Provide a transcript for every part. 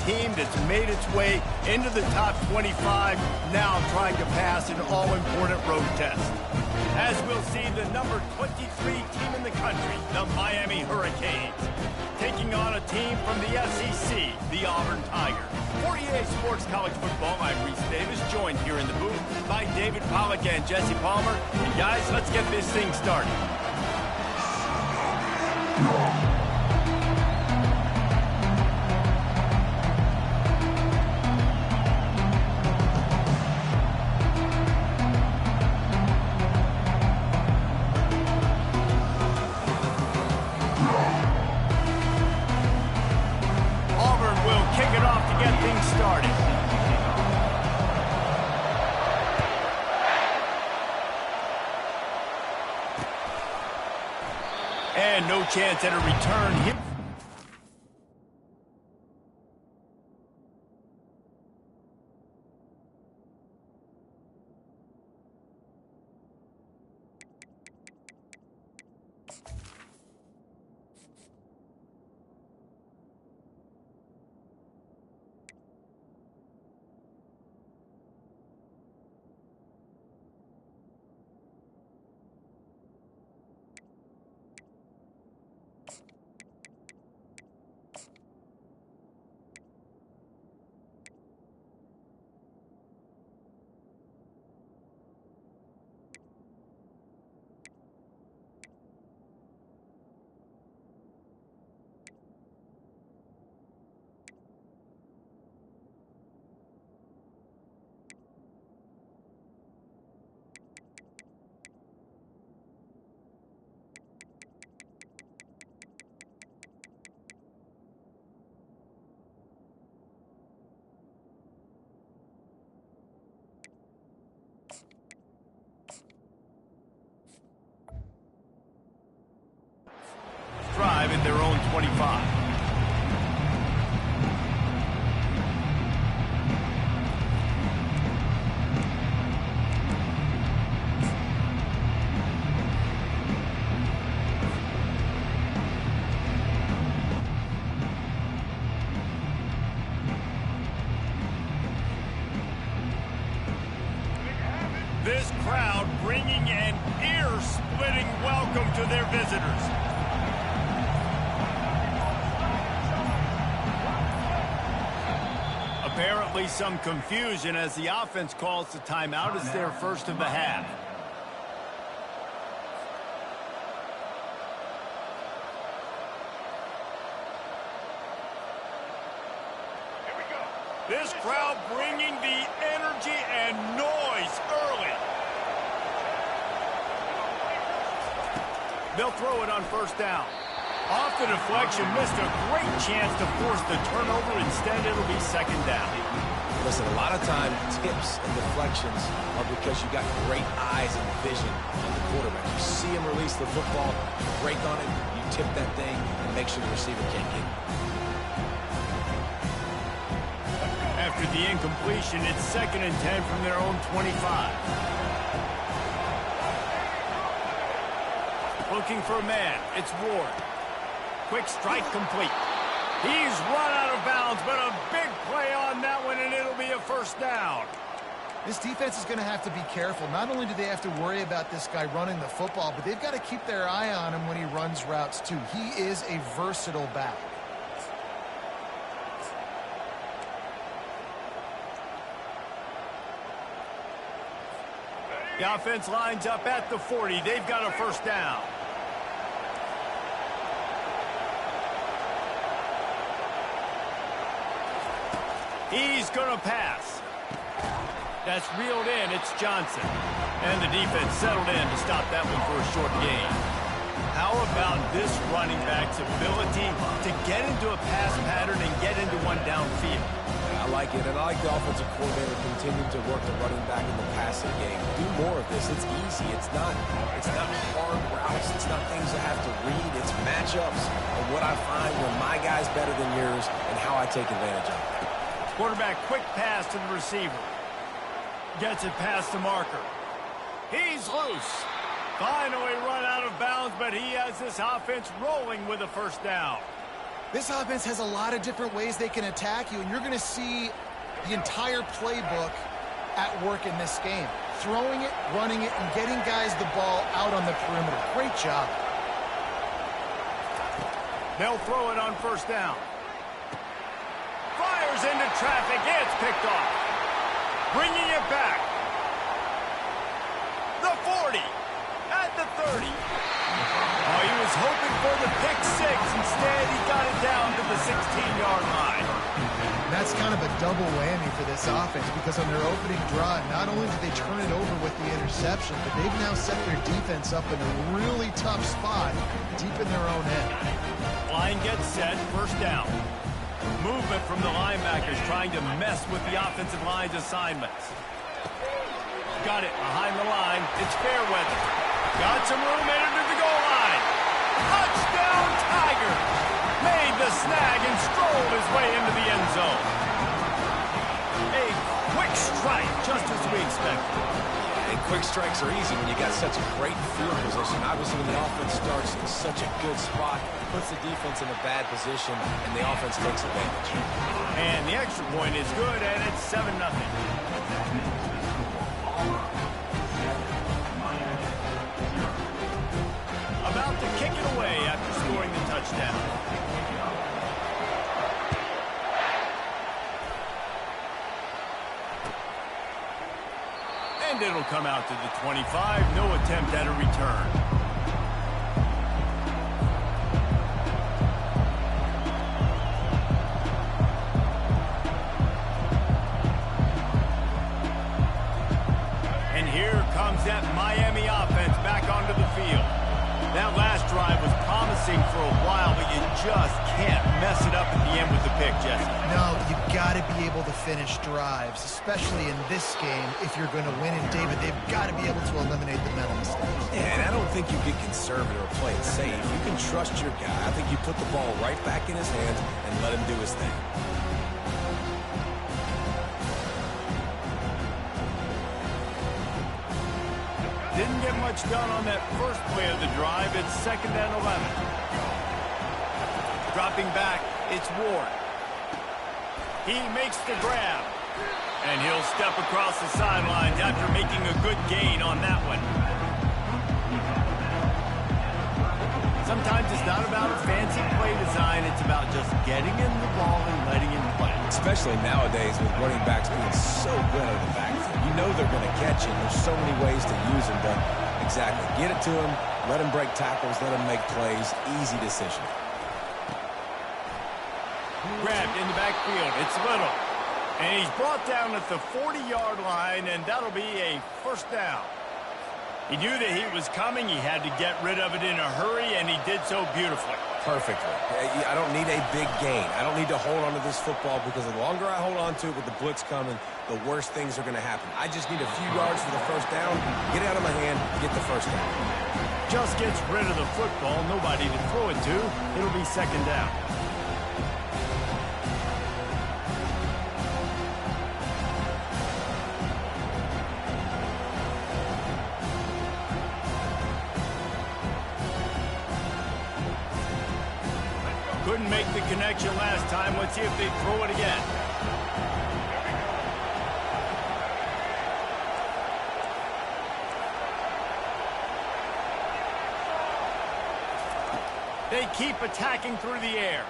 team that's made its way into the top 25, now trying to pass an all-important road test. As we'll see, the number 23 team in the country, the Miami Hurricanes, taking on a team from the SEC, the Auburn Tigers. For EA Sports College Football, I'm Reese Davis, joined here in the booth by David Pollack and Jesse Palmer. And guys, let's get this thing started. And no chance at a return here. Drive in their own 25. This crowd bringing an ear-splitting welcome to their visitors. Apparently some confusion as the offense calls the timeout. It's their first of the half. Here we go. This crowd bringing the energy and noise early. They'll throw it on first down. Off the deflection, missed a great chance to force the turnover. Instead, it'll be second down. Listen, a lot of time, tips and deflections are because you got great eyes and vision on the quarterback. You see him release the football, you break on it, you tip that thing, and make sure the receiver can't get it. After the incompletion, it's 2nd and 10 from their own 25. Looking for a man, it's Ward. Quick strike complete. He's run out of bounds, but a big play on that one, and it'll be a first down. This defense is going to have to be careful. Not only do they have to worry about this guy running the football, but they've got to keep their eye on him when he runs routes, too. He is a versatile back. The offense lines up at the 40. They've got a first down. He's going to pass. That's reeled in. It's Johnson. And the defense settled in to stop that one for a short gain. How about this running back's ability to get into a pass pattern and get into one downfield? I like it, and I like the offensive coordinator continuing to work the running back in the passing game. Do more of this. It's easy. It's not hard routes. It's not things I have to read. It's matchups and what I find when my guy's better than yours and how I take advantage of it. Quarterback, quick pass to the receiver. Gets it past the marker. He's loose. Finally run out of bounds, but he has this offense rolling with a first down. This offense has a lot of different ways they can attack you, and you're going to see the entire playbook at work in this game. Throwing it, running it, and getting guys the ball out on the perimeter. Great job. They'll throw it on first down. Fires into traffic. It's picked off. Bringing it back. The 40. At the 30. Oh, he was hoping for the pick six. Instead, he got it down to the 16-yard line. That's kind of a double whammy for this offense because on their opening drive, not only did they turn it over with the interception, but they've now set their defense up in a really tough spot deep in their own end. Line gets set, first down. Movement from the linebackers trying to mess with the offensive line's assignments. Got it behind the line. It's fair weather. Got some room into the goal line. Touchdown, Tigers! Made the snag and strolled his way into the end zone. A quick strike, just as we expected. And quick strikes are easy when you got such a great field position. Obviously, when the offense starts in such a good spot, puts the defense in a bad position, and the offense takes advantage. And the extra point is good, and it's 7-0. About to kick it away after scoring the touchdown. And it'll come out to the 25. No attempt at a return. And here comes that Miami offense back onto the field. That last drive was promising for a while, but you just can't mess it up at the end with the pick, Jesse. No, you've got to be able to finish drives, especially in this game if you're going to win. And, David, they've got to be able to eliminate the mental mistakes. Yeah, and I don't think you get conservative or play it safe. You can trust your guy. I think you put the ball right back in his hands and let him do his thing. Didn't get much done on that first play of the drive. It's 2nd and 11. Dropping back, it's Ward. He makes the grab. And he'll step across the sidelines after making a good gain on that one. Sometimes it's not about fancy play design. It's about just getting in the ball and letting him play. Especially nowadays with running backs being so good at the backfield. You know they're going to catch him. There's so many ways to use him, but exactly. Get it to him, let him break tackles, let him make plays. Easy decision. Grabbed in the backfield. It's Little. And he's brought down at the 40-yard line, and that'll be a first down. He knew that he was coming. He had to get rid of it in a hurry, and he did so beautifully. Perfectly. I don't need a big gain. I don't need to hold on to this football because the longer I hold on to it with the blitz coming, the worse things are going to happen. I just need a few yards for the first down, get it out of my hand, get the first down. Just gets rid of the football. Nobody to throw it to. It'll be 2nd down. Couldn't make the connection last time. Let's see if they throw it again. They keep attacking through the air.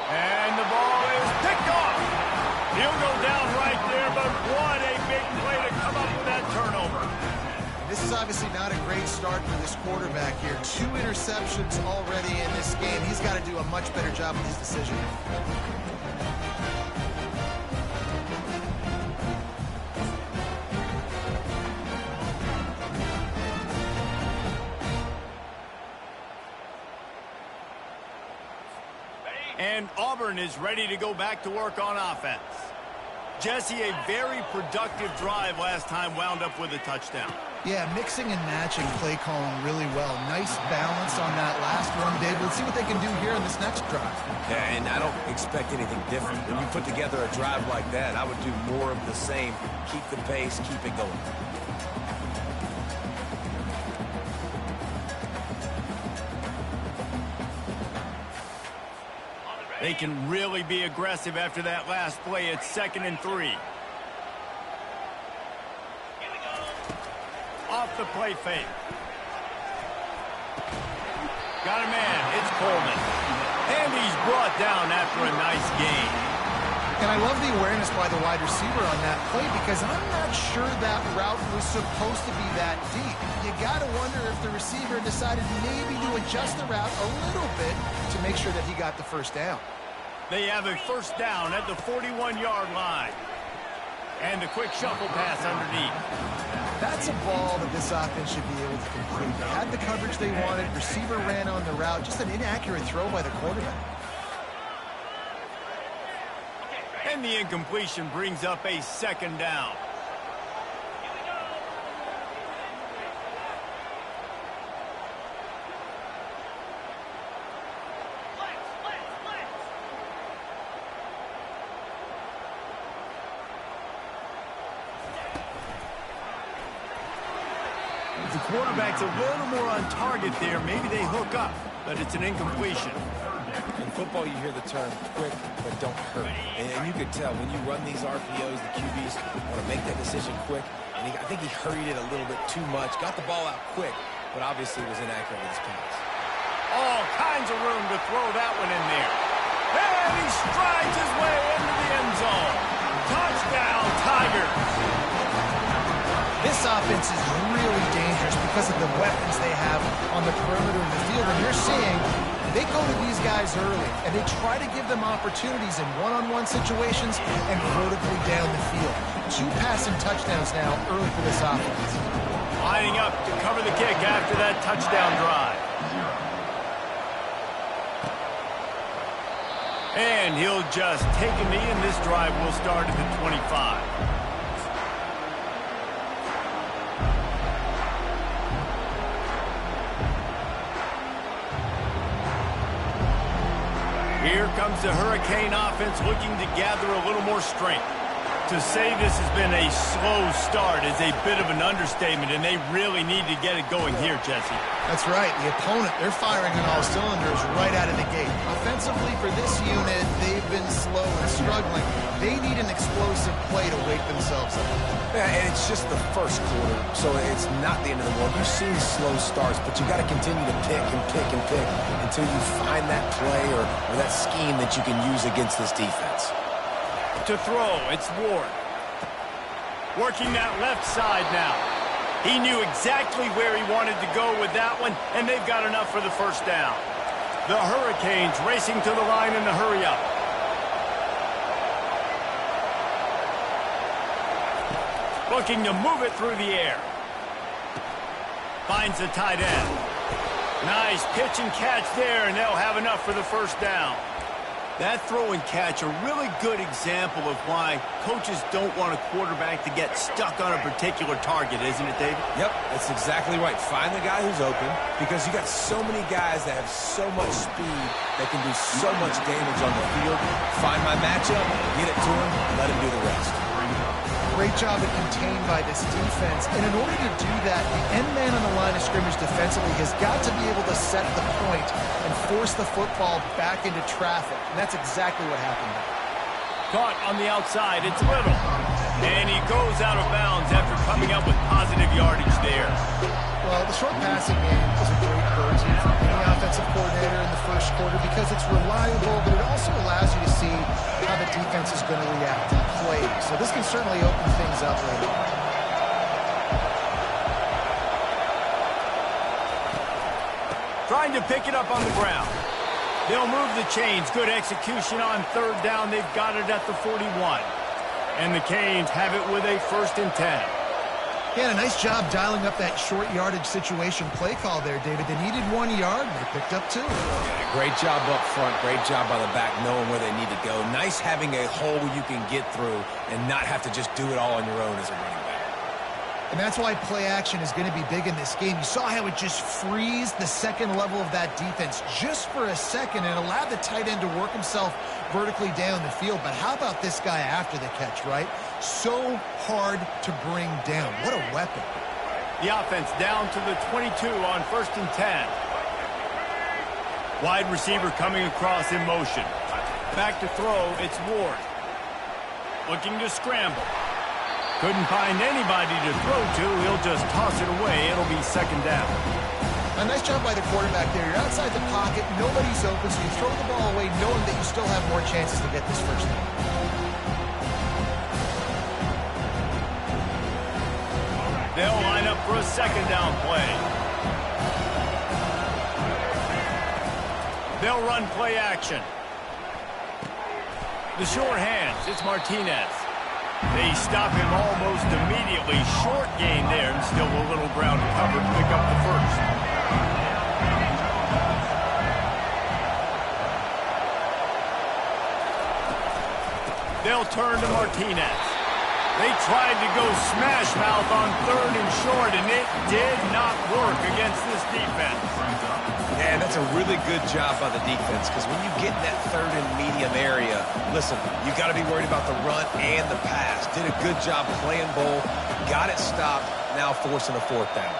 And the ball is picked off. He'll go down right there, but what a big play to come up with that turnover. This is obviously not a great start for this quarterback here. 2 interceptions already in this game. He's got to do a much better job with his decision. And Auburn is ready to go back to work on offense. Jesse, a very productive drive last time wound up with a touchdown. Yeah, mixing and matching play calling really well. Nice balance on that last one, Dave. Let's see what they can do here in this next drive. Yeah, and I don't expect anything different. When you put together a drive like that, I would do more of the same. Keep the pace, keep it going. They can really be aggressive after that last play. It's 2nd and 3. Off the play fake. Got a man. It's Coleman. And he's brought down after a nice gain. And I love the awareness by the wide receiver on that play because I'm not sure that route was supposed to be that deep. You got to wonder if the receiver decided maybe to adjust the route a little bit to make sure that he got the first down. They have a first down at the 41-yard line. And the quick shuffle pass underneath. That's a ball that this offense should be able to complete. They had the coverage they wanted. Receiver ran on the route. Just an inaccurate throw by the quarterback. And the incompletion brings up a 2nd down. The quarterback's a little more on target there. Maybe they hook up, but it's an incompletion. In football, you hear the term quick, but don't hurt. And you could tell when you run these RPOs, the QBs want to make that decision quick. And I think he hurried it a little bit too much. Got the ball out quick, but obviously was inaccurate with his pass. All kinds of room to throw that one in there. And he strides his way into the end zone. Touchdown, Tigers. This offense is really dangerous because of the weapons they have on the perimeter of the field. And you're seeing they go to these guys early, and they try to give them opportunities in one-on-one situations and vertically down the field. 2 passing touchdowns now early for this offense. Lining up to cover the kick after that touchdown drive. And he'll just take a knee, and this drive will start at the 25. Here comes the Hurricane offense looking to gather a little more strength. To say this has been a slow start is a bit of an understatement, and they really need to get it going here, Jesse. That's right. The opponent, they're firing on all cylinders right out of the gate. Offensively for this unit, they've been slow and struggling. They need an explosive play to wake themselves up. Yeah, and it's just the first quarter, so it's not the end of the world. You've seen slow starts, but you got to continue to pick and pick and pick until you find that play or that scheme that you can use against this defense. To throw, it's Ward. Working that left side now. He knew exactly where he wanted to go with that one, and they've got enough for the first down. The Hurricanes racing to the line in the hurry-up. Looking to move it through the air. Finds the tight end. Nice pitch and catch there, and they'll have enough for the first down. That throw and catch a really good example of why coaches don't want a quarterback to get stuck on a particular target, isn't it, David? Yep, that's exactly right. Find the guy who's open because you got so many guys that have so much speed that can do so much damage on the field. Find my matchup, get it to him, let him do the rest. Great job at contained by this defense. And in order to do that, the end man on the line of scrimmage defensively has got to be able to set the point and force the football back into traffic. And that's exactly what happened. Caught on the outside, it's Little. And he goes out of bounds after coming up with positive yardage there. Well, the short passing game is a great go-to for any offensive coordinator in the first quarter because it's reliable, but it also allows you to see how the defense is going to react and play. So this can certainly open things up later on. Trying to pick it up on the ground. They'll move the chains. Good execution on third down. They've got it at the 41. And the Canes have it with a 1st and 10. Yeah, a nice job dialing up that short yardage situation play call there, David. They needed 1 yard, and they picked up 2. Yeah, great job up front. Great job by the back knowing where they need to go. Nice having a hole you can get through and not have to just do it all on your own as a running back. And that's why play action is going to be big in this game. You saw how it just freezed the second level of that defense just for a second and allowed the tight end to work himself vertically down the field. But how about this guy after the catch, right? So hard to bring down. What a weapon. The offense down to the 22 on 1st and 10. Wide receiver coming across in motion. Back to throw, it's Ward. Looking to scramble. Couldn't find anybody to throw to. He'll just toss it away. It'll be second down. A nice job by the quarterback there. You're outside the pocket. Nobody's open, so you throw the ball away knowing that you still have more chances to get this first down. They'll line up for a second down play. They'll run play action. The short hands, it's Martinez. They stop him almost immediately. Short gain there, and still a little ground to cover to pick up the first. They'll turn to Martinez. They tried to go smash mouth on third and short, and it did not work against this defense. Yeah, that's a really good job by the defense, because when you get in that third and medium area, listen, you got to be worried about the run and the pass. Did a good job playing both, got it stopped, now forcing a fourth down.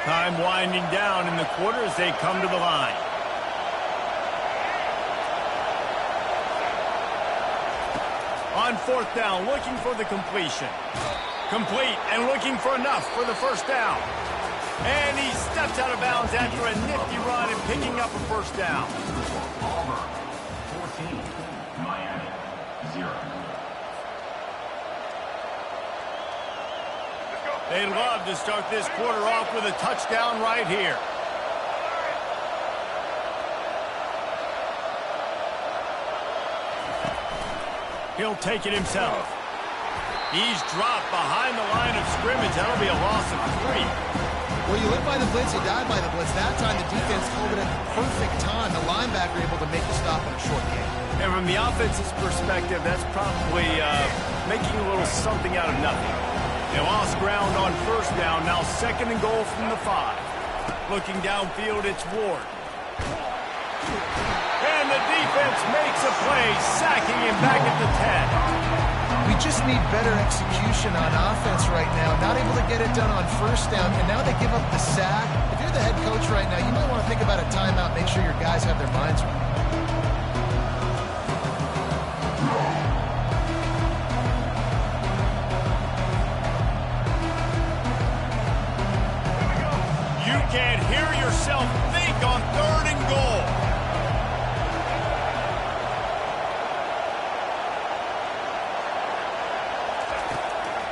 Time winding down in the quarter as they come to the line. On fourth down, looking for the completion. Complete and looking for enough for the first down. And he steps out of bounds after a nifty run and picking up a first down. Auburn, 14, Miami, 0. They'd love to start this quarter off with a touchdown right here. He'll take it himself. He's dropped behind the line of scrimmage. That'll be a loss of 3. Well, you live by the blitz, you die by the blitz. That time the defense called it at the perfect time. The linebacker able to make a stop in a short game. And from the offense's perspective, that's probably making a little something out of nothing. They lost ground on first down. Now second and goal from the 5. Looking downfield, it's Ward. And the defense makes a play, sacking him back at the 10. We just need better execution on offense right now. Not able to get it done on first down, and now they give up the sack. If you're the head coach right now, you might want to think about a timeout, make sure your guys have their minds right. You can't hear yourself think on third and goal.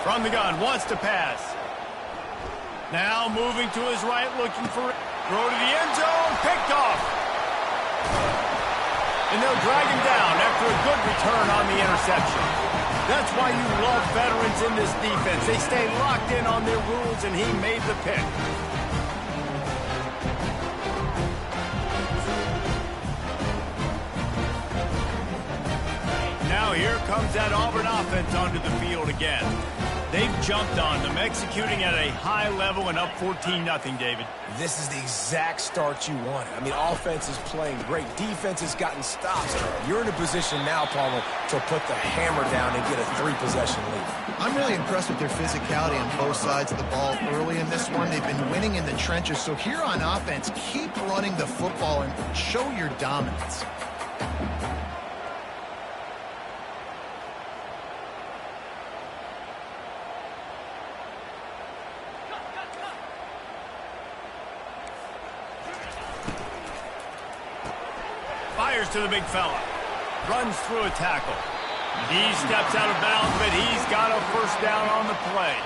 From the gun, wants to pass. Now moving to his right, looking for throw to the end zone, picked off. And they'll drag him down after a good return on the interception. That's why you love veterans in this defense. They stay locked in on their rules, and he made the pick. Now here comes that Auburn offense onto the field again. They've jumped on them, executing at a high level and up 14-0, David. This is the exact start you wanted. I mean, offense is playing great. Defense has gotten stops. You're in a position now, Palmer, to put the hammer down and get a 3-possession lead. I'm really impressed with their physicality on both sides of the ball early in this one. They've been winning in the trenches. So here on offense, keep running the football and show your dominance. Fires to the big fella. Runs through a tackle. He steps out of bounds, but he's got a first down on the play.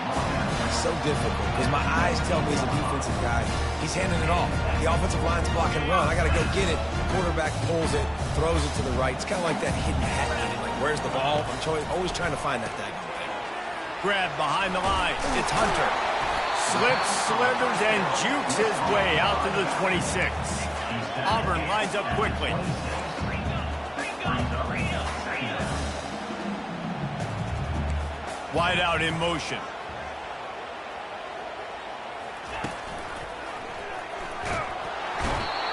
It's so difficult because my eyes tell me as a defensive guy, he's handing it off. The offensive line's block and run. I got to go get it. Quarterback pulls it, throws it to the right. It's kind of like that hidden hat needed. Like, where's the ball? I'm always trying to find that daggone thing. Grab behind the line. It's Hunter. Slips, slithers, and jukes his way out to the 26. Auburn lines up quickly. Wide out in motion.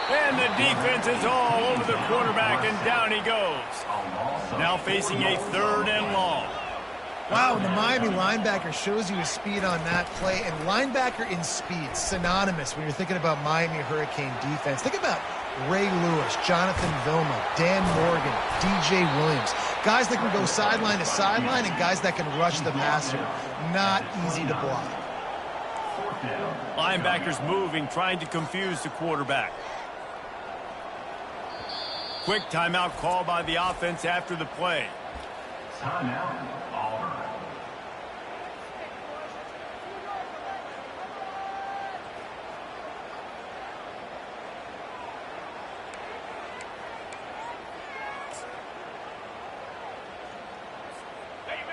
And the defense is all over the quarterback, and down he goes. Now facing a third and long. Wow, and the Miami linebacker shows you his speed on that play. And linebacker in speed, synonymous when you're thinking about Miami Hurricane defense. Think about Ray Lewis, Jonathan Vilma, Dan Morgan, DJ Williams. Guys that can go sideline to sideline and guys that can rush the passer. Not easy to block. Linebackers moving, trying to confuse the quarterback. Quick timeout call by the offense after the play. Timeout, Auburn.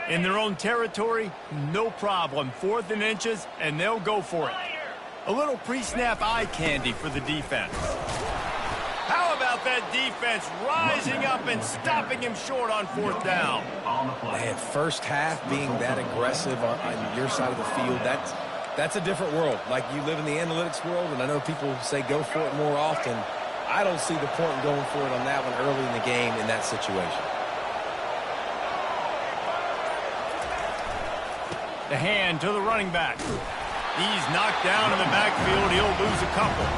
In their own territory, no problem. 4th and inches, and they'll go for it. A little pre-snap eye candy for the defense. How about that defense rising up and stopping him short on 4th down? Man, first half being that aggressive on your side of the field, that's a different world. Like, you live in the analytics world, and I know people say go for it more often. I don't see the point in going for it on that one early in the game in that situation. The hand to the running back. He's knocked down in the backfield. He'll lose a couple.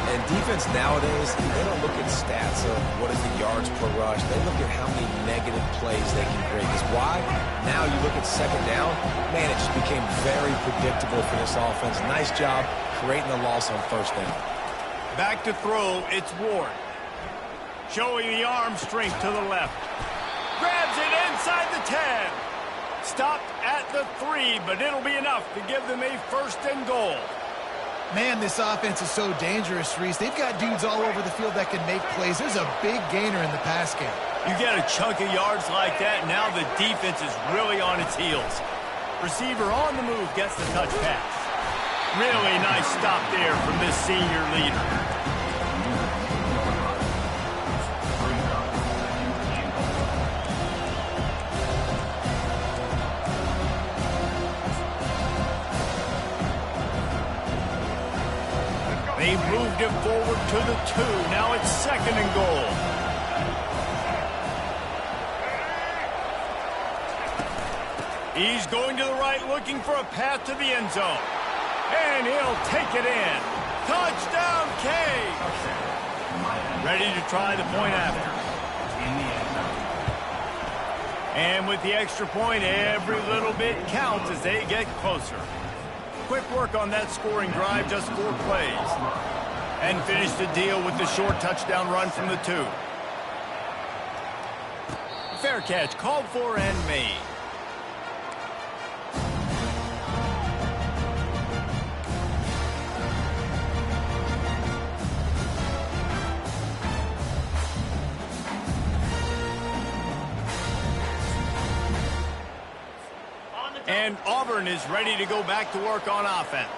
And defense nowadays, they don't look at stats of what is the yards per rush. They look at how many negative plays they can create. Because why? Now you look at second down, man, it just became very predictable for this offense. Nice job creating the loss on first down. Back to throw, it's Ward. Showing the arm strength to the left. Grabs it inside the 10. Stopped at the 3, but it'll be enough to give them a 1st and goal. Man, this offense is so dangerous, Reese. They've got dudes all over the field that can make plays. There's a big gainer in the pass game. You get a chunk of yards like that, now the defense is really on its heels. Receiver on the move gets the touch pass. Really nice stop there from this senior leader. They moved it forward to the 2. Now it's 2nd and goal. He's going to the right, looking for a path to the end zone. And he'll take it in. Touchdown, K. Ready to try the point after. And with the extra point, every little bit counts as they get closer. Quick work on that scoring drive, just 4 plays. And finish the deal with the short touchdown run from the 2. Fair catch, called for and made. And Auburn is ready to go back to work on offense.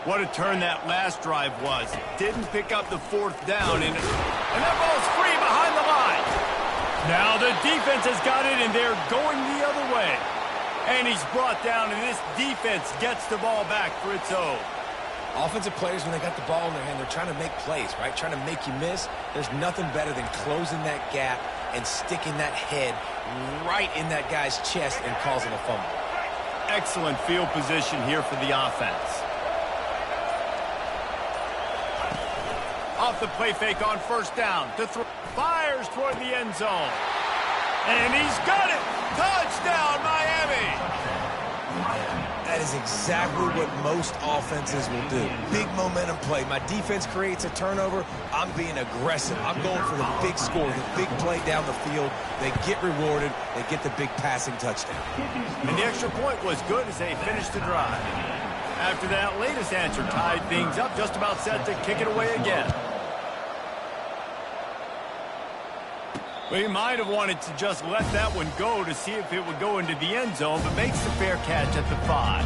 What a turn that last drive was. Didn't pick up the 4th down, and that ball's free behind the line. Now the defense has got it, and they're going the other way. And he's brought down, and this defense gets the ball back for its own. Offensive players, when they got the ball in their hand, they're trying to make plays, right? Trying to make you miss. There's nothing better than closing that gap and sticking that head right in that guy's chest and causing a fumble. Excellent field position here for the offense. Off the play fake on 1st down. To throw. Fires toward the end zone. And he's got it. Touchdown, Miami. That is exactly what most offenses will do. Big momentum play. My defense creates a turnover. I'm being aggressive. I'm going for the big score, the big play down the field. They get rewarded. They get the big passing touchdown. And the extra point was good as they finished the drive. After that latest answer tied things up, just about set to kick it away again. We might have wanted to just let that one go to see if it would go into the end zone, but makes the fair catch at the 5.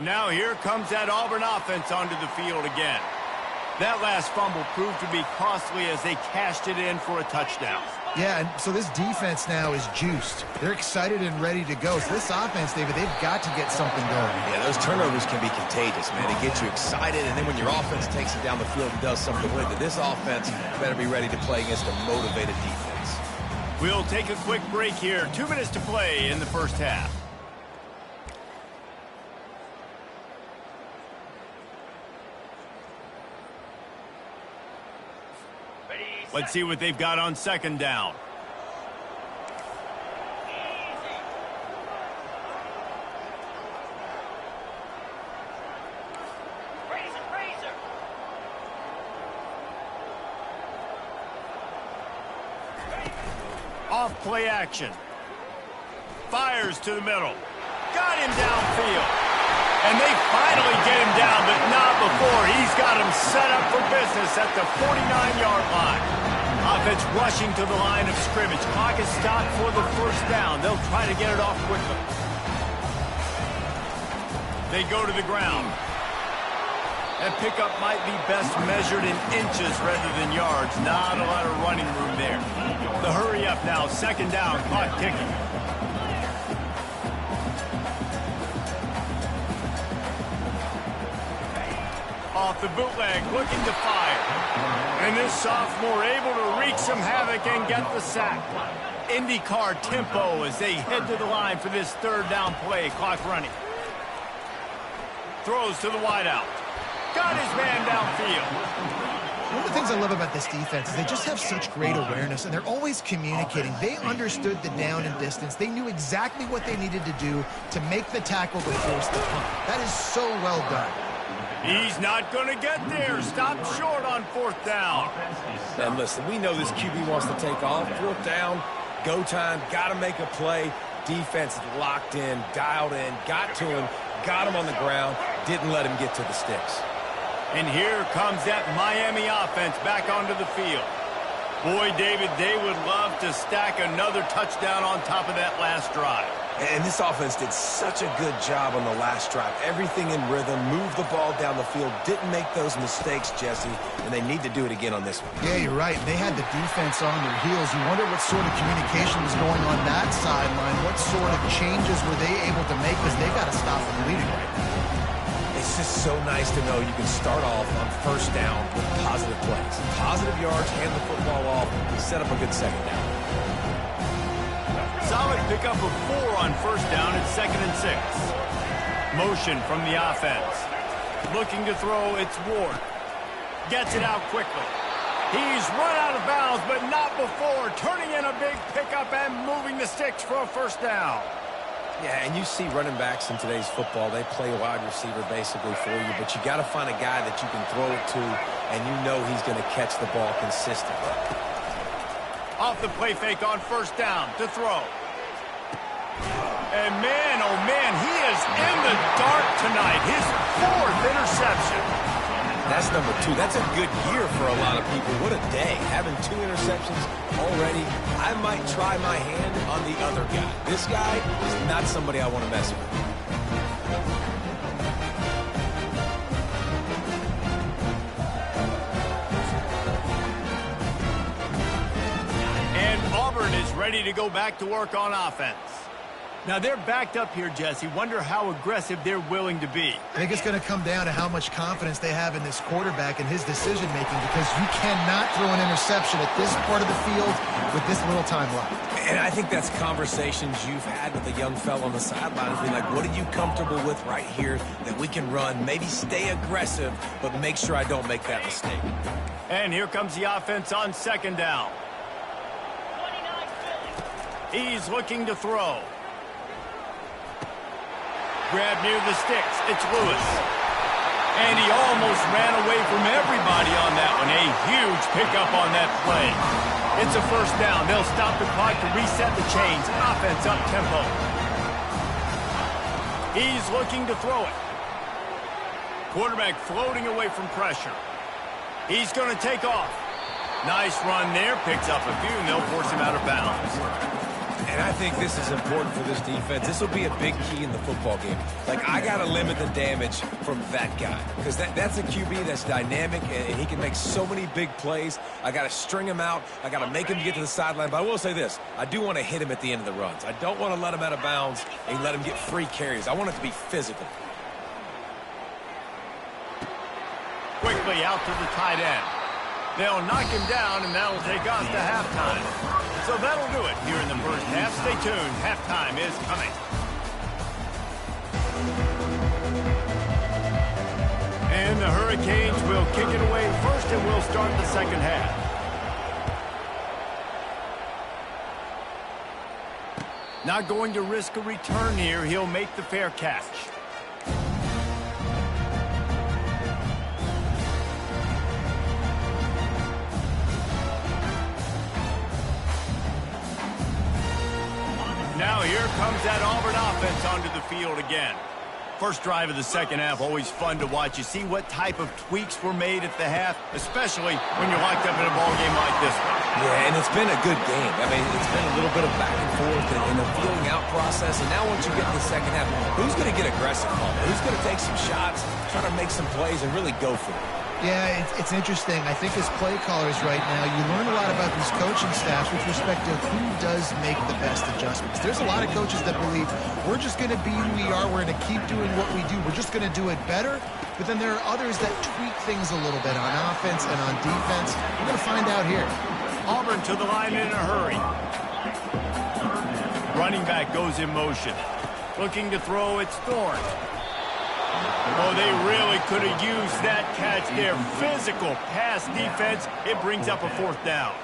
Now here comes that Auburn offense onto the field again. That last fumble proved to be costly as they cashed it in for a touchdown. Yeah, and so this defense now is juiced. They're excited and ready to go. So this offense, David, they've got to get something going. Yeah, those turnovers can be contagious, man. They get you excited, and then when your offense takes it down the field and does something with it, this offense better be ready to play against a motivated defense. We'll take a quick break here. 2 minutes to play in the first half. Let's see what they've got on second down. Off play action. Fires to the middle. Got him downfield. And they finally get him down, but not before. He's got him set up for business at the 49-yard line. Offense rushing to the line of scrimmage. Clock is stopped for the first down. They'll try to get it off quickly. They go to the ground. That pickup might be best measured in inches rather than yards. Not a lot of running room there. The hurry up now. Second down. Clock ticking. Off the bootleg, looking to fire. And this sophomore able to wreak some havoc and get the sack. IndyCar tempo as they head to the line for this third down play. Clock running. Throws to the wideout. Got his man downfield. One of the things I love about this defense is they just have such great awareness, and they're always communicating. They understood the down and distance. They knew exactly what they needed to do to make the tackle to force the punt. That is so well done. He's not going to get there. Stopped short on fourth down. And listen, we know this QB wants to take off. Fourth down, go time, got to make a play. Defense locked in, dialed in, got to him, got him on the ground, didn't let him get to the sticks. And here comes that Miami offense back onto the field. Boy, David, they would love to stack another touchdown on top of that last drive. And this offense did such a good job on the last drive. Everything in rhythm, moved the ball down the field, didn't make those mistakes, Jesse, and they need to do it again on this one. Yeah, you're right. They had the defense on their heels. You wonder what sort of communication was going on that sideline. What sort of changes were they able to make, because they've got to stop them bleeding right now. It's just so nice to know you can start off on first down with positive plays. Positive yards, hand the football off, set up a good second down. Solid pickup of 4 on first down at 2nd and 6. Motion from the offense. Looking to throw, it's Ward. Gets it out quickly. He's run out of bounds, but not before. Turning in a big pickup and moving the sticks for a first down. Yeah, and you see running backs in today's football, they play wide receiver basically for you, but you got to find a guy that you can throw it to, and you know he's going to catch the ball consistently. Off the play fake on first down to throw. And man, oh man, he is in the dark tonight. His 4th interception. That's number 2. That's a good year for a lot of people. What a day. Having 2 interceptions already. I might try my hand on the other guy. This guy is not somebody I want to mess with. Is ready to go back to work on offense. Now they're backed up here, Jesse. Wonder how aggressive they're willing to be. I think it's going to come down to how much confidence they have in this quarterback and his decision-making, because you cannot throw an interception at this part of the field with this little time left. And I think that's conversations you've had with a young fella on the sidelines. Be like, what are you comfortable with right here that we can run? Maybe stay aggressive, but make sure I don't make that mistake. And here comes the offense on second down. He's looking to throw. Grab near the sticks. It's Lewis. And he almost ran away from everybody on that one. A huge pickup on that play. It's a first down. They'll stop the clock to reset the chains. Offense up tempo. He's looking to throw it. Quarterback floating away from pressure. He's going to take off. Nice run there. Picks up a few, and they'll force him out of bounds. And I think this is important for this defense. This will be a big key in the football game. Like, I got to limit the damage from that guy because that's a QB that's dynamic, and he can make so many big plays. I got to string him out. I got to make him get to the sideline. But I will say this. I do want to hit him at the end of the runs. I don't want to let him out of bounds and let him get free carries. I want it to be physical. Quickly out to the tight end. They'll knock him down, and that'll take us to halftime. So that'll do it here in the first half. Stay tuned. Halftime is coming. And the Hurricanes will kick it away first, and we'll start the second half. Not going to risk a return here. He'll make the fair catch. Now here comes that Auburn offense onto the field again. First drive of the second half, always fun to watch. You see what type of tweaks were made at the half, especially when you're locked up in a ball game like this one. Yeah, and it's been a good game. I mean, it's been a little bit of back and forth and a feeling out process. And now once you get to the second half, who's going to get aggressive, Paul? Who's going to take some shots, try to make some plays, and really go for it? Yeah, it's interesting. I think as play callers right now, you learn a lot about these coaching staffs with respect to who does make the best adjustments. There's a lot of coaches that believe we're just going to be who we are. We're going to keep doing what we do. We're just going to do it better. But then there are others that tweak things a little bit on offense and on defense. We're going to find out here. Auburn to the line in a hurry. Running back goes in motion. Looking to throw, it's Thorne. Oh, they really could have used that catch there. Physical pass defense. It brings up a fourth down.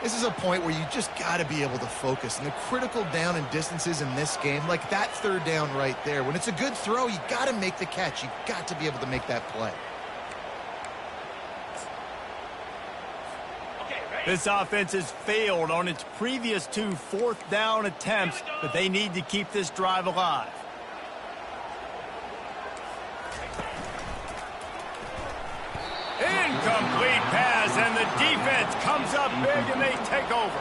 This is a point where you just got to be able to focus. And the critical down and distances in this game, like that third down right there, when it's a good throw, you got to make the catch. You got to be able to make that play. This offense has failed on its previous 2 fourth down attempts, but they need to keep this drive alive. Incomplete pass, and the defense comes up big, and they take over.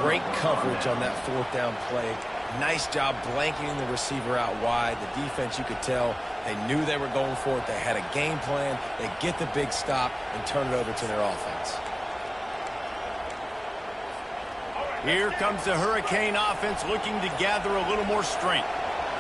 Great coverage on that fourth down play. Nice job blanketing the receiver out wide. The defense, you could tell, they knew they were going for it. They had a game plan. They get the big stop and turn it over to their offense. Here comes the Hurricane offense looking to gather a little more strength.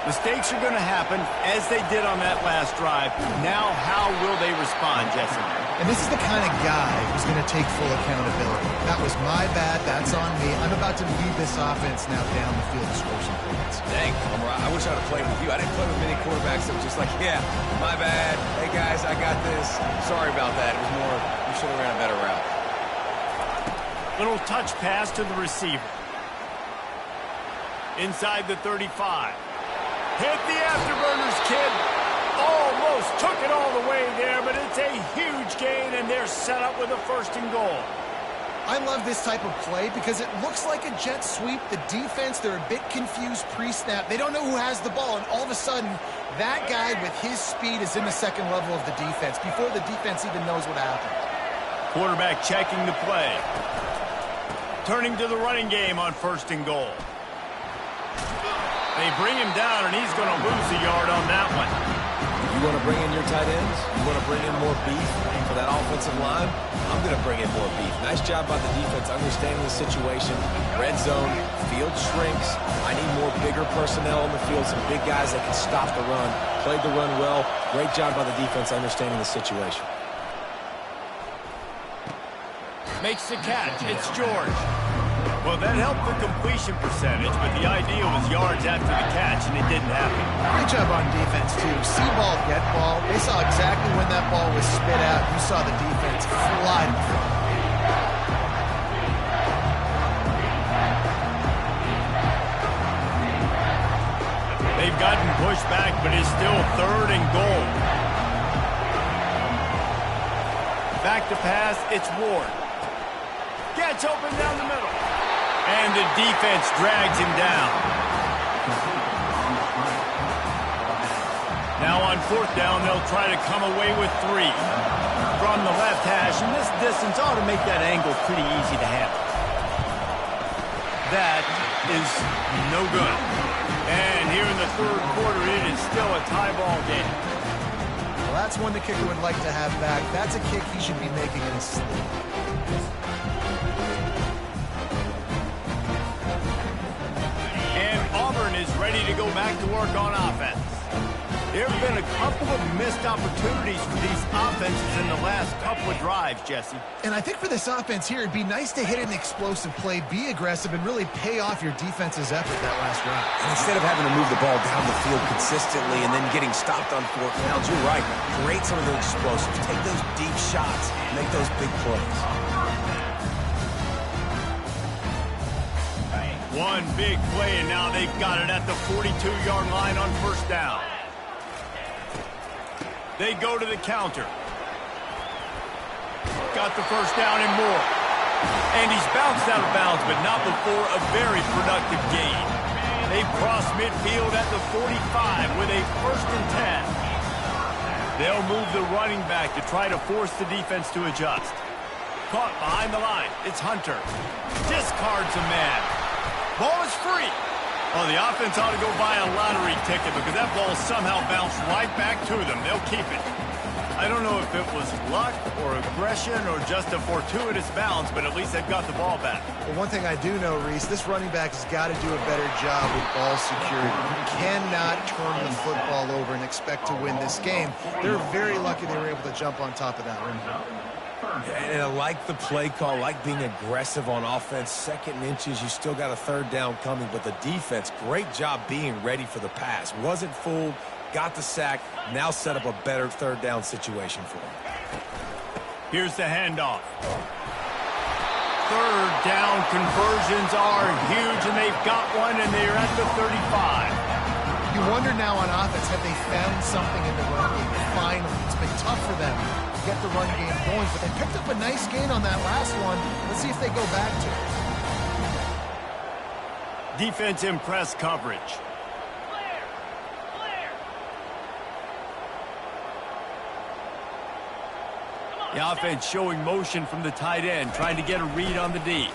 Mistakes are going to happen, as they did on that last drive. Now, how will they respond, Jesse? And this is the kind of guy who's going to take full accountability. That was my bad. That's on me. I'm about to lead this offense now down the field to score some points. Dang, Palmer, I wish I would have played with you. I didn't play with many quarterbacks that were just like, yeah, my bad. Hey, guys, I got this. Sorry about that. It was more, you should have ran a better route. Little touch pass to the receiver. Inside the 35. Hit the afterburners, kid. Almost took it all the way there, but it's a huge gain, and they're set up with a 1st and goal. I love this type of play because it looks like a jet sweep. The defense, they're a bit confused pre-snap. They don't know who has the ball, and all of a sudden, that guy with his speed is in the second level of the defense before the defense even knows what happened. Quarterback checking the play. Turning to the running game on 1st and goal. They bring him down, and he's going to lose a yard on that one. You want to bring in your tight ends? You want to bring in more beef for that offensive line? I'm going to bring in more beef. Nice job by the defense understanding the situation. Red zone, field shrinks. I need more bigger personnel on the field, some big guys that can stop the run. Played the run well. Great job by the defense understanding the situation. Makes the catch. It's George. Well, that helped the completion percentage, but the idea was yards after the catch, and it didn't happen. Great job on defense, too. See ball, get ball. They saw exactly when that ball was spit out. You saw the defense fly to the front. They've gotten pushed back, but it's still 3rd and goal. Back to pass, it's Ward. Gets open down the middle. And the defense drags him down. Now on 4th down, they'll try to come away with 3. From the left hash, and this distance ought to make that angle pretty easy to handle. That is no good. And here in the third quarter, it is still a tie ball game. Well, that's one the kicker would like to have back. That's a kick he should be making in his sleep. And Auburn is ready to go back to work on offense. There have been a couple of missed opportunities for these offenses in the last couple of drives, Jesse. And I think for this offense here, it'd be nice to hit an explosive play, be aggressive, and really pay off your defense's effort that last drive. And instead of having to move the ball down the field consistently and then getting stopped on fourth downs, you're right. Create some of those explosives. Take those deep shots. Make those big plays. One big play, and now they've got it at the 42-yard line on first down. They go to the counter. Got the first down and more. And he's bounced out of bounds, but not before a very productive gain. They cross midfield at the 45 with a 1st and 10. They'll move the running back to try to force the defense to adjust. Caught behind the line. It's Hunter. Discards a man. Ball is free. Oh, the offense ought to go buy a lottery ticket because that ball somehow bounced right back to them. They'll keep it. I don't know if it was luck or aggression or just a fortuitous bounce, but at least they've got the ball back. Well, one thing I do know, Reese, this running back has got to do a better job with ball security. You cannot turn the football over and expect to win this game. They're very lucky they were able to jump on top of that run. And I like the play call, like being aggressive on offense. 2nd and inches, you still got a 3rd down coming, but the defense, great job being ready for the pass. Wasn't fooled, got the sack, now set up a better 3rd down situation for him. Here's the handoff. 3rd down conversions are huge, and they've got one, and they're at the 35. You wonder now on offense, have they found something in the run game? Finally, it's been tough for them to get the run game going, but they picked up a nice gain on that last one. Let's see if they go back to it. Defense in press coverage. The offense showing motion from the tight end, trying to get a read on the D.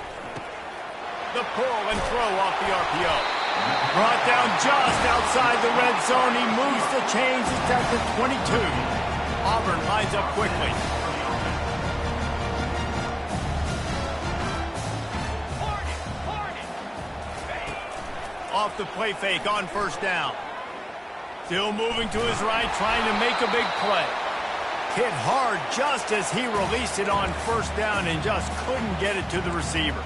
The pull and throw off the RPO. Brought down just outside the red zone. He moves the chains. It's at the 22. Auburn lines up quickly. Off the play fake on first down. Still moving to his right, trying to make a big play. Hit hard just as he released it on first down and just couldn't get it to the receiver.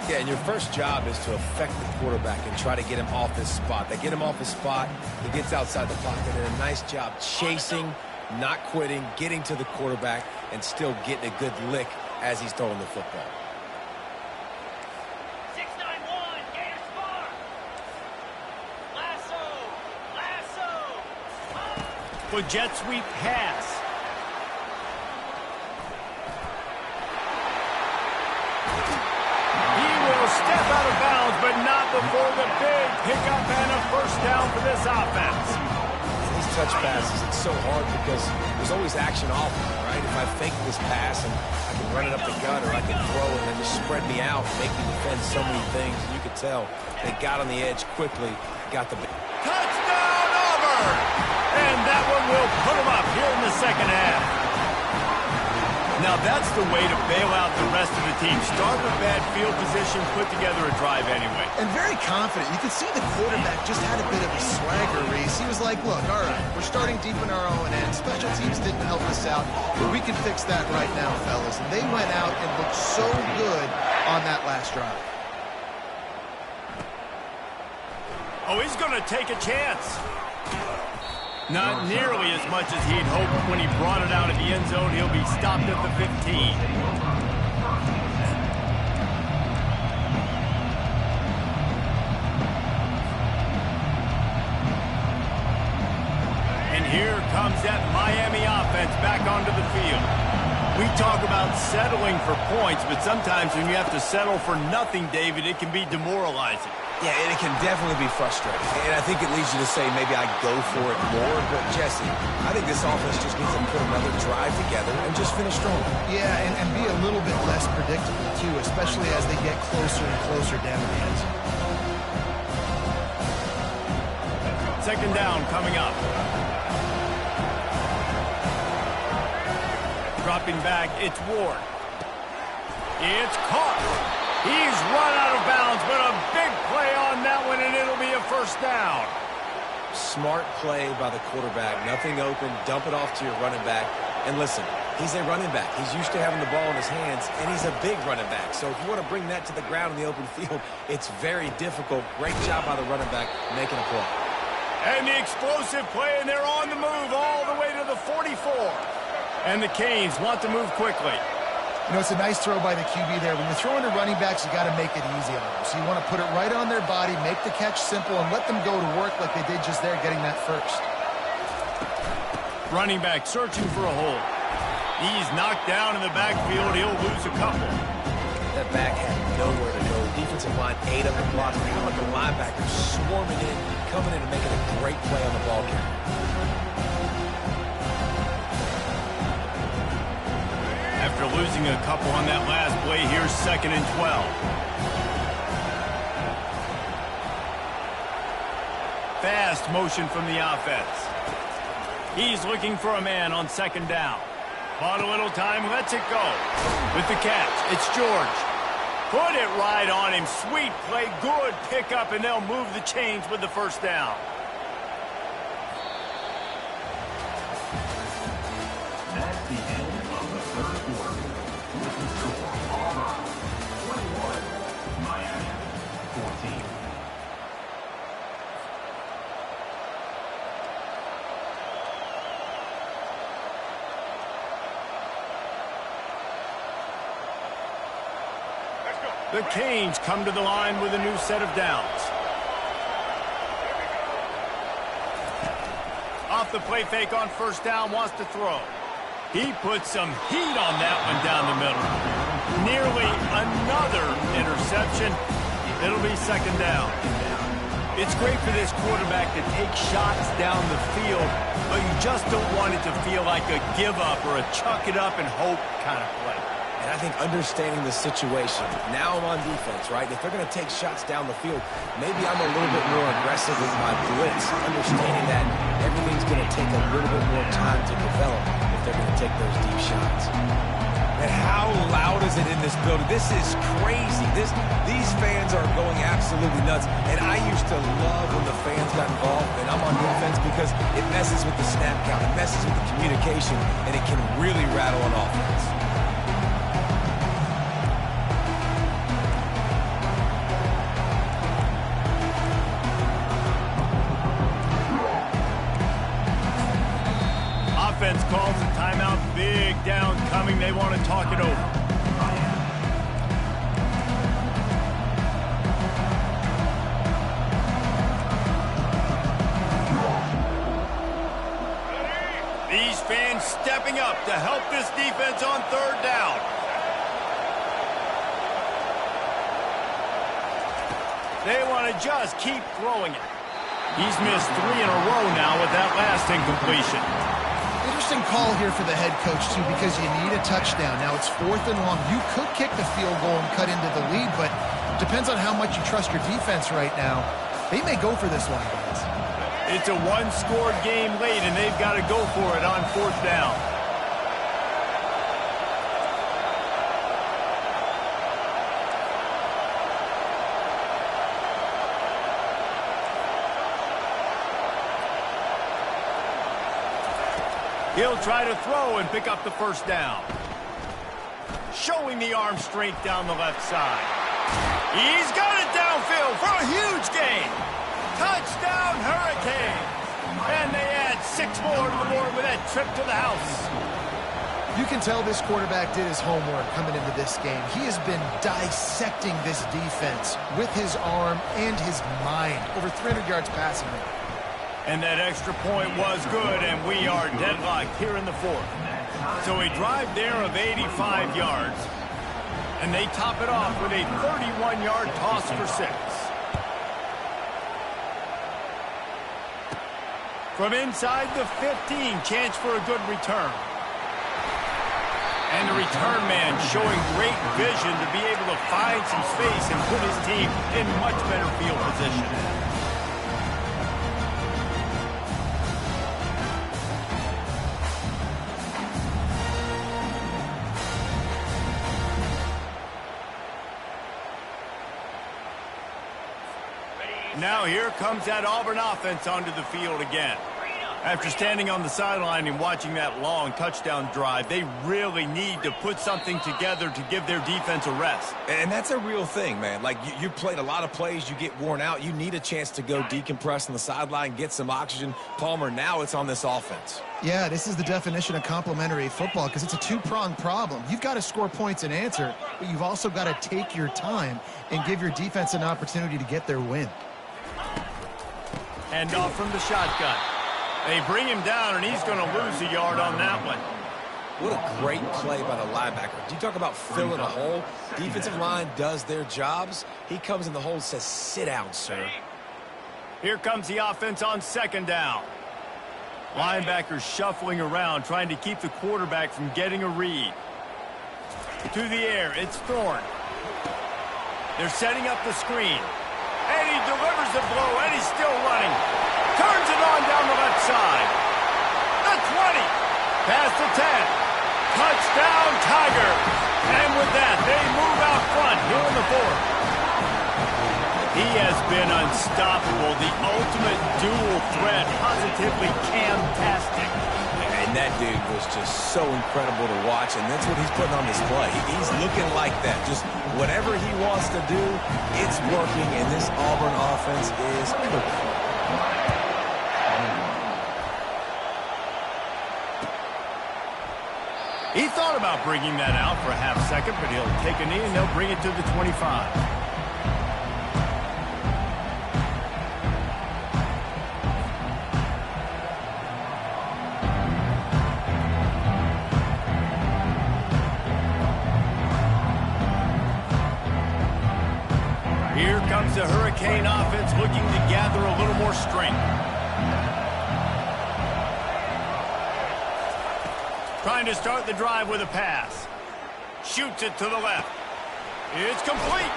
Yeah, and your first job is to affect the quarterback and try to get him off his spot. They get him off his spot, he gets outside the pocket, and a nice job chasing, not quitting, getting to the quarterback, and still getting a good lick as he's throwing the football. 691, Gator Spark. Lasso. For jet sweep pass. Step out of bounds, but not before the big pickup and a first down for this offense. These touch passes, it's so hard because there's always action off them, right? If I fake this pass and I can run it up the gut, or I can throw it and then just spread me out, make me defend so many things. And you could tell they got on the edge quickly, got the touchdown Auburn! And that one will put them up here in the second half. Now that's the way to bail out the rest of the team. Start with bad field position, put together a drive anyway. And very confident. You could see the quarterback just had a bit of a swagger, Reese. He was like, look, all right, we're starting deep in our own end. Special teams didn't help us out, but we can fix that right now, fellas. And they went out and looked so good on that last drive. Oh, he's going to take a chance. Not nearly as much as he'd hoped when he brought it out of the end zone. He'll be stopped at the 15. And here comes that Miami offense back onto the field. We talk about settling for points, but sometimes when you have to settle for nothing, David, it can be demoralizing. Yeah, and it can definitely be frustrating. And I think it leads you to say maybe I go for it more. But, Jesse, I think this offense just needs to put another drive together and just finish strong. Yeah, and be a little bit less predictable, too, especially as they get closer and closer down to the end zone. second down coming up. Dropping back, it's Ward. It's caught. He's run out of bounds, but a big play on that one, and it'll be a first down. Smart play by the quarterback. Nothing open. Dump it off to your running back. And listen, he's a running back. He's used to having the ball in his hands, and he's a big running back. So if you want to bring that to the ground in the open field, it's very difficult. Great job by the running back making a play. And the explosive play, and they're on the move all the way to the 44. And the Canes want to move quickly. You know, it's a nice throw by the QB there. When you're throwing to running backs, you got to make it easy on them. So you want to put it right on their body, make the catch simple, and let them go to work like they did just there, getting that first. Running back searching for a hole. He's knocked down in the backfield. He'll lose a couple. That back had nowhere to go. Defensive line ate up the blocks. Now the linebackers swarming in, coming in and making a great play on the ball carrier. After losing a couple on that last play, here's 2nd and 12. Fast motion from the offense. He's looking for a man on 2nd down. Bought a little time, lets it go. With the catch, it's George. Put it right on him. Sweet play, good pickup, and they'll move the chains with the first down. That's the end of the third quarter. With the score, Auburn 21, Miami 14. The Canes come to the line with a new set of downs. Off the play fake on first down, wants to throw. He puts some heat on that one down the middle. Nearly another interception. It'll be 2nd down. It's great for this quarterback to take shots down the field, but you just don't want it to feel like a give up or a chuck it up and hope kind of play. And I think understanding the situation, now I'm on defense, right? If they're going to take shots down the field, maybe I'm a little bit more aggressive with my blitz, understanding that everything's going to take a little bit more time to develop if they're going to take those deep shots. And how loud is it in this building? This is crazy. These fans are going absolutely nuts. And I used to love when the fans got involved, and I'm on defense because it messes with the snap count, it messes with the communication, and it can really rattle an offense. Offense calls a timeout. Big down coming. They want to talk it over. These fans stepping up to help this defense on 3rd down. They want to just keep throwing it. He's missed 3 in a row now with that last incompletion. Interesting call here for the head coach, too, because you need a touchdown. Now it's 4th and long. You could kick the field goal and cut into the lead, but depends on how much you trust your defense right now. They may go for this one, guys. It's a one-scored game late, and they've got to go for it on 4th down. He'll try to throw and pick up the first down. Showing the arm strength down the left side. He's got it downfield for a huge gain. Touchdown, Hurricane. And they add 6 more to the board with that trip to the house. You can tell this quarterback did his homework coming into this game. He has been dissecting this defense with his arm and his mind. Over 300 yards passing rate. And that extra point was good, and we are deadlocked here in the 4th. So a drive there of 85 yards. And they top it off with a 31-yard toss for 6. From inside the 15, chance for a good return. And the return man showing great vision to be able to find some space and put his team in much better field position. Now here comes that Auburn offense onto the field again. After standing on the sideline and watching that long touchdown drive, they really need to put something together to give their defense a rest. And that's a real thing, man. Like, you played a lot of plays, you get worn out. You need a chance to go decompress on the sideline, get some oxygen. Palmer, now it's on this offense. Yeah, this is the definition of complementary football because it's a two-pronged problem. You've got to score points and answer, but you've also got to take your time and give your defense an opportunity to get their win. Hand off from the shotgun. They bring him down, and he's going to lose a yard on that one. What a great play by the linebacker. Do you talk about filling a hole? Defensive line does their jobs. He comes in the hole and says, sit down, sir. Here comes the offense on second down. Linebackers shuffling around, trying to keep the quarterback from getting a read. To the air, it's Thorne. They're setting up the screen. And he delivers the blow, and he's still running. Turns it on down the left side. The 20. Past the 10. Touchdown, Tigers. And with that, they move out front here in the fourth. He has been unstoppable. The ultimate dual threat. Positively fantastic. And that dude was just so incredible to watch, and that's what he's putting on display. He's looking like that. Just whatever he wants to do, it's working, and this Auburn offense is cooking. He thought about bringing that out for a half second, but he'll take a knee, and they'll bring it to the 25. Here comes the Hurricane offense looking to gather a little more strength. Trying to start the drive with a pass. Shoots it to the left. It's complete.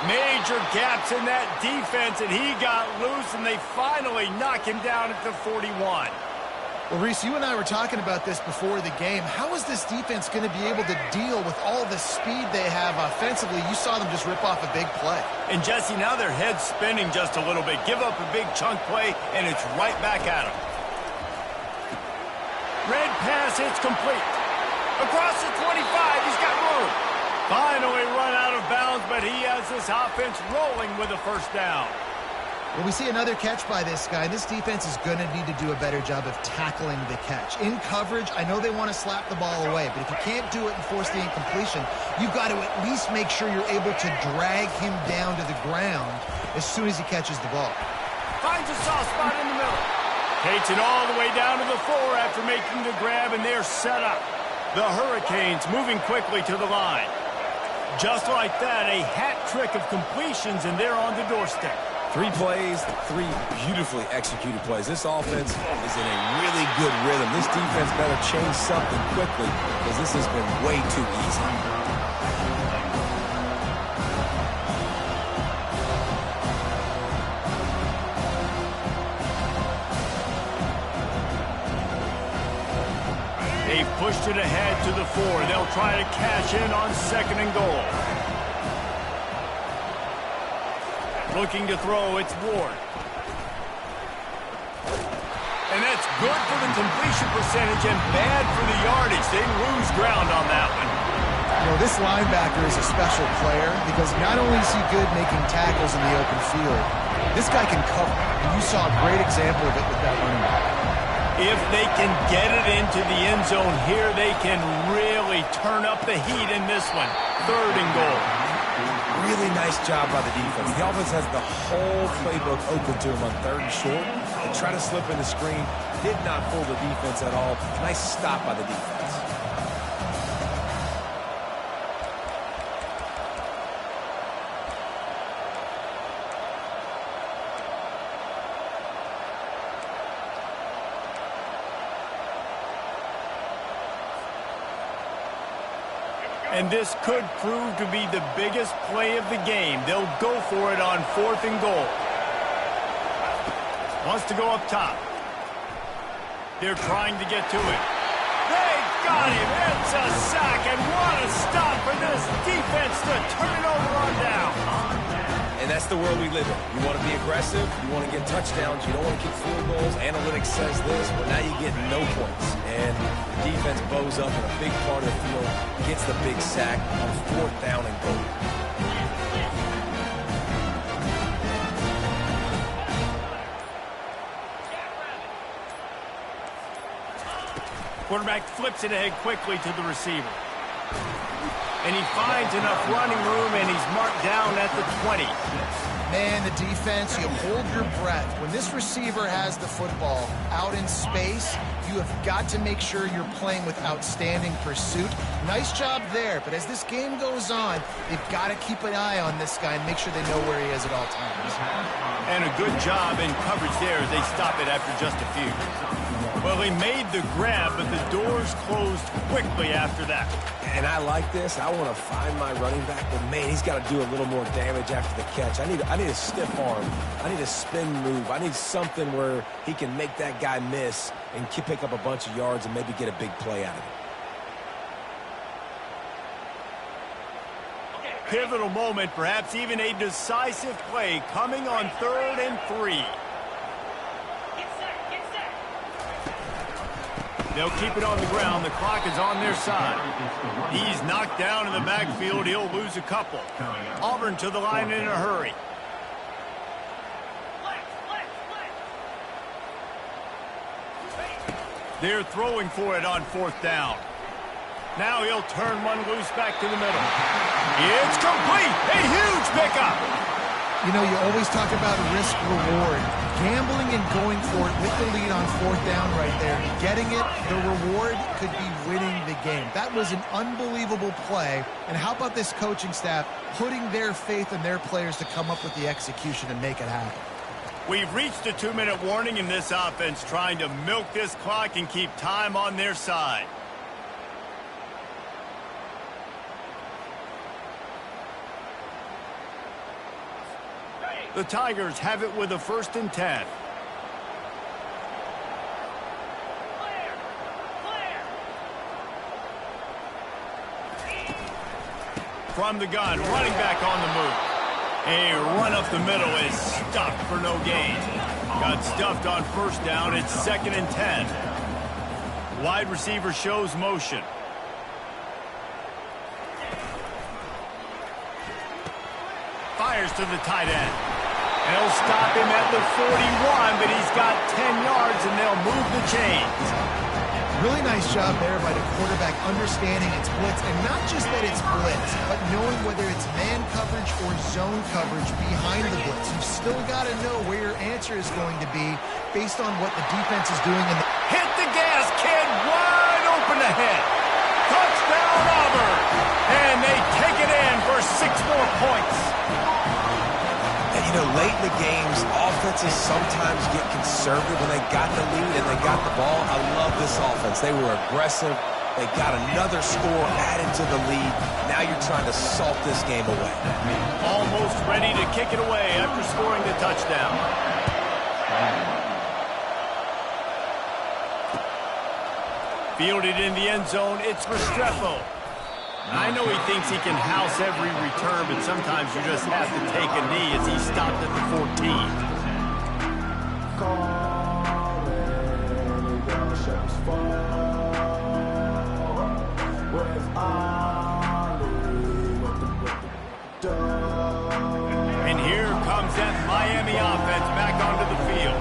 Major gaps in that defense, and he got loose, and they finally knock him down at the 41. Well, Reese, you and I were talking about this before the game. How is this defense going to be able to deal with all the speed they have offensively? You saw them just rip off a big play. And, Jesse, now their head's spinning just a little bit. Give up a big chunk play, and it's right back at them. Red pass, it's complete. Across the 25, he's got room. Finally run out of bounds, but he has this offense rolling with a first down. Well, we see another catch by this guy. This defense is going to need to do a better job of tackling the catch. In coverage, I know they want to slap the ball away, but if you can't do it and force the incompletion, you've got to at least make sure you're able to drag him down to the ground as soon as he catches the ball. Finds a soft spot in the middle. Takes it all the way down to the 4 after making the grab, and they're set up. The Hurricanes moving quickly to the line. Just like that, a hat trick of completions, and they're on the doorstep. 3 plays, 3 beautifully executed plays. This offense is in a really good rhythm. This defense better change something quickly because this has been way too easy. They've pushed it ahead to the 4. They'll try to cash in on 2nd and goal. Looking to throw, it's Ward. And that's good for the completion percentage and bad for the yardage. They lose ground on that one. You know, this linebacker is a special player because not only is he good making tackles in the open field, this guy can cover. And you saw a great example of it with that running back. If they can get it into the end zone here, they can really turn up the heat in this one. 3rd and goal. Really nice job by the defense. The offense has the whole playbook open to him on 3rd and short. They try to slip in the screen. Did not fool the defense at all. Nice stop by the defense. And this could prove to be the biggest play of the game. They'll go for it on 4th and goal. Wants to go up top. They're trying to get to it. They got him. It's a sack, and what a stop for this defense to turn it over on down. And that's the world we live in. You want to be aggressive, you want to get touchdowns, you don't want to kick field goals. Analytics says this, but now you get no points. And the defense bows up in a big part of the field, gets the big sack on 4th down and goal. Quarterback flips it ahead quickly to the receiver. And he finds enough running room, and he's marked down at the 20. Man, the defense, you hold your breath. When this receiver has the football out in space, you have got to make sure you're playing with outstanding pursuit. Nice job there, but as this game goes on, they've got to keep an eye on this guy and make sure they know where he is at all times. And a good job in coverage there as they stop it after just a few. Well, he made the grab, but the doors closed quickly after that. And I like this. I want to find my running back, but man, he's got to do a little more damage after the catch. I need a stiff arm. I need a spin move. I need something where he can make that guy miss and pick up a bunch of yards and maybe get a big play out of it. Pivotal moment, perhaps even a decisive play coming on 3rd and 3. They'll keep it on the ground. The clock is on their side. He's knocked down in the backfield. He'll lose a couple. Auburn to the line in a hurry. They're throwing for it on 4th down. Now he'll turn one loose back to the middle. It's complete. A huge pickup. You know, you always talk about risk-reward. Gambling and going for it with the lead on 4th down right there. Getting it, the reward could be winning the game. That was an unbelievable play. And how about this coaching staff putting their faith in their players to come up with the execution and make it happen? We've reached a 2-minute warning in this offense, trying to milk this clock and keep time on their side. The Tigers have it with a 1st and 10. From the gun, running back on the move. A run up the middle is stuffed for no gain. Got stuffed on 1st down. It's 2nd and 10. Wide receiver shows motion. Fires to the tight end. They'll stop him at the 41, but he's got 10 yards, and they'll move the chains. Really nice job there by the quarterback understanding it's blitz, and not just that it's blitz, but knowing whether it's man coverage or zone coverage behind the blitz. You've still got to know where your answer is going to be based on what the defense is doing. Hit the gas, kid, wide open ahead. Touchdown, Auburn. And they take it in for 6 more points. And, you know, late in the games, offenses sometimes get conservative when they got the lead and they got the ball. I love this offense. They were aggressive. They got another score added to the lead. Now you're trying to salt this game away. Almost ready to kick it away after scoring the touchdown. Fielded in the end zone, it's Restrepo. I know he thinks he can house every return, but sometimes you just have to take a knee as he stopped at the 14. And here comes that Miami offense back onto the field.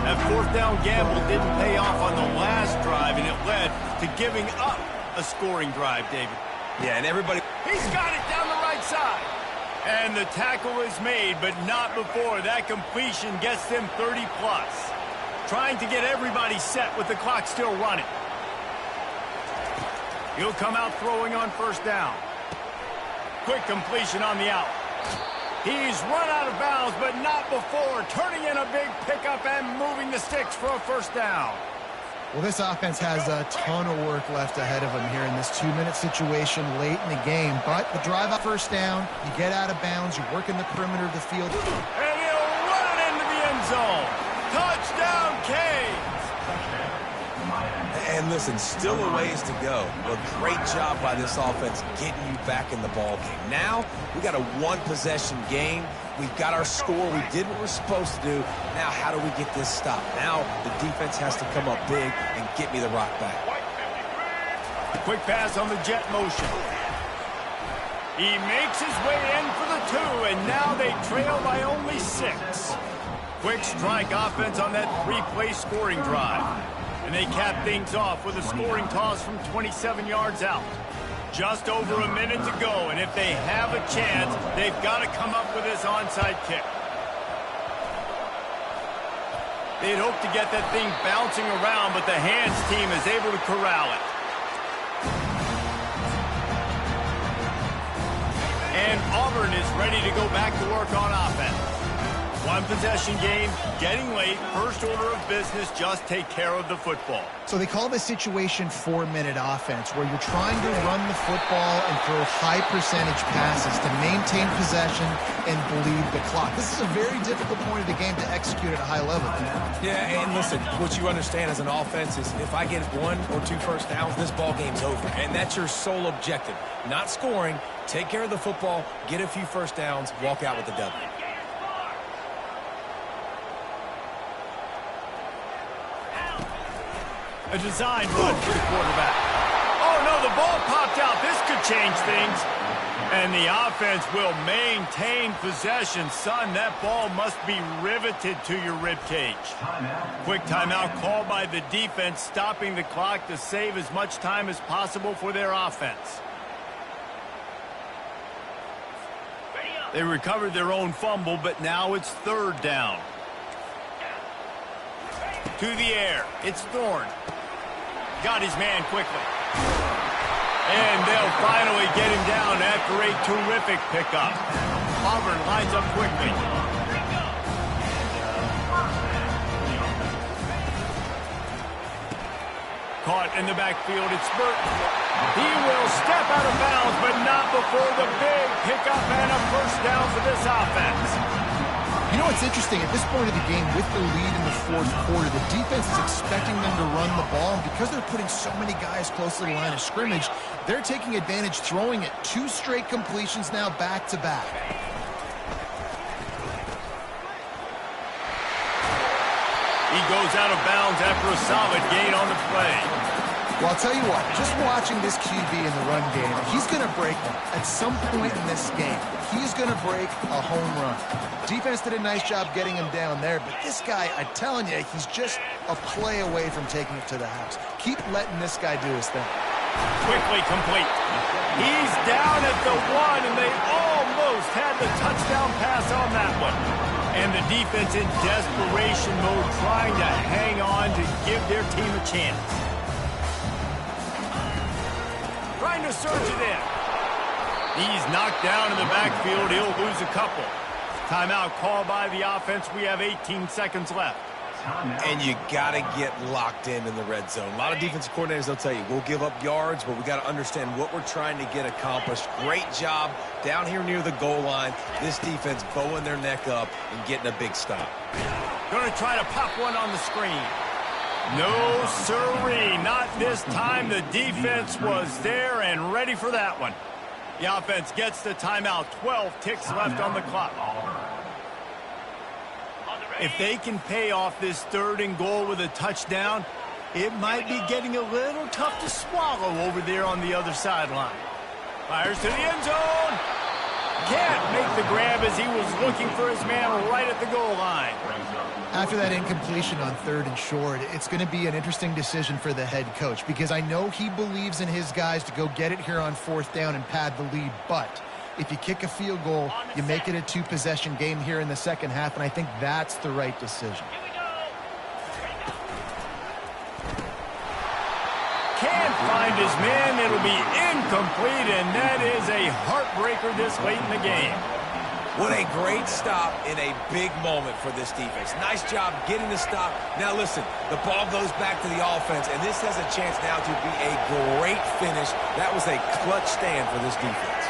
That 4th down gamble didn't pay off on the last drive, and it led to giving up a scoring drive, David. Yeah, and everybody... He's got it down the right side. And the tackle is made, but not before. That completion gets them 30-plus. Trying to get everybody set with the clock still running. He'll come out throwing on 1st down. Quick completion on the out. He's run out of bounds, but not before. Turning in a big pickup and moving the sticks for a 1st down. Well, this offense has a ton of work left ahead of them here in this 2-minute situation late in the game. But the drive up 1st down, you get out of bounds, you work in the perimeter of the field. And he'll run it into the end zone. Touchdown, Canes! And listen, still a ways to go, but great job by this offense getting you back in the ball game. Now, we got a one-possession game. We've got our score. We did what we're supposed to do. Now, how do we get this stopped? Now, the defense has to come up big and get me the rock back. Quick pass on the jet motion. He makes his way in for the 2, and now they trail by only 6. Quick strike offense on that 3-play scoring drive. And they cap things off with a scoring toss from 27 yards out. Just over a minute to go, and if they have a chance, they've got to come up with this onside kick. They'd hope to get that thing bouncing around, but the hands team is able to corral it. And Auburn is ready to go back to work on offense. One-possession game, getting late, first order of business, just take care of the football. So they call this situation 4-minute offense, where you're trying to run the football and throw high-percentage passes to maintain possession and bleed the clock. This is a very difficult point of the game to execute at a high level. Yeah, and listen, what you understand as an offense is if I get 1 or 2 first downs, this ball game's over. And that's your sole objective. Not scoring, take care of the football, get a few first downs, walk out with the W. A design run for the quarterback. Oh, no, the ball popped out. This could change things. And the offense will maintain possession. Son, that ball must be riveted to your ribcage. Quick timeout called by the defense, stopping the clock to save as much time as possible for their offense. They recovered their own fumble, but now it's 3rd down. To the air. It's Thorne. Got his man quickly. And they'll finally get him down after a terrific pickup. Auburn lines up quickly. Caught in the backfield, it's Burton. He will step out of bounds, but not before the big pickup and a first down for this offense. You know what's interesting? At this point of the game, with the lead in the 4th quarter, the defense is expecting them to run the ball. And because they're putting so many guys close to the line of scrimmage, they're taking advantage, throwing it. 2 straight completions now back-to-back. He goes out of bounds after a solid gain on the play. Well, I'll tell you what, just watching this QB in the run game, he's going to break one. At some point in this game, he's going to break a home run. Defense did a nice job getting him down there, but this guy, I'm telling you, he's just a play away from taking it to the house. Keep letting this guy do his thing. Quickly complete. He's down at the 1, and they almost had the touchdown pass on that one. And the defense in desperation mode, trying to hang on to give their team a chance. Trying to surge it in. He's knocked down in the backfield. He'll lose a couple. Timeout called by the offense. We have 18 seconds left. And you got to get locked in the red zone. A lot of defensive coordinators, they'll tell you, we'll give up yards, but we got to understand what we're trying to get accomplished. Great job down here near the goal line. This defense bowing their neck up and getting a big stop. Going to try to pop one on the screen. No, sirree, not this time. The defense was there and ready for that one. The offense gets the timeout. 12 ticks left on the clock. If they can pay off this 3rd and goal with a touchdown, it might be getting a little tough to swallow over there on the other sideline. Fires to the end zone. Can't make the grab as he was looking for his man right at the goal line. After that incompletion on 3rd and short, it's going to be an interesting decision for the head coach, because I know he believes in his guys to go get it here on 4th down and pad the lead. But if you kick a field goal, you make it a 2-possession game here in the second half, and I think that's the right decision. Can't find his man. It'll be incomplete, and that is a heartbreaker this late in the game. What a great stop in a big moment for this defense. Nice job getting the stop. Now listen, the ball goes back to the offense, and this has a chance now to be a great finish. That was a clutch stand for this defense.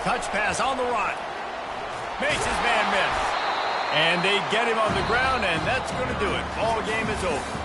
Touch pass on the run. Makes his man miss. And they get him on the ground, and that's going to do it. Ball game is over.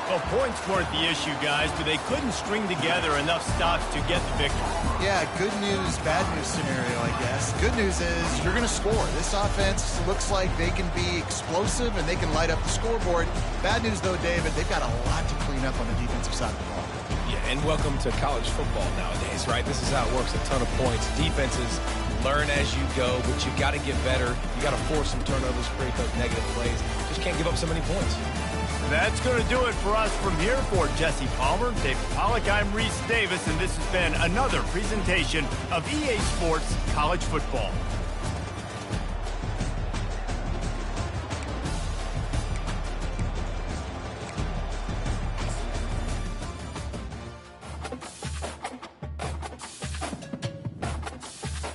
Well, points weren't the issue, guys, but they couldn't string together enough stops to get the victory. Yeah, good news, bad news scenario, I guess. Good news is you're going to score. This offense looks like they can be explosive and they can light up the scoreboard. Bad news, though, David, they've got a lot to clean up on the defensive side of the ball. Yeah, and welcome to college football nowadays, right? This is how it works, a ton of points. Defenses learn as you go, but you've got to get better. You got to force some turnovers, create those negative plays. Just can't give up so many points. That's going to do it for us from here. For Jesse Palmer, David Pollack, I'm Reese Davis, and this has been another presentation of EA Sports College Football.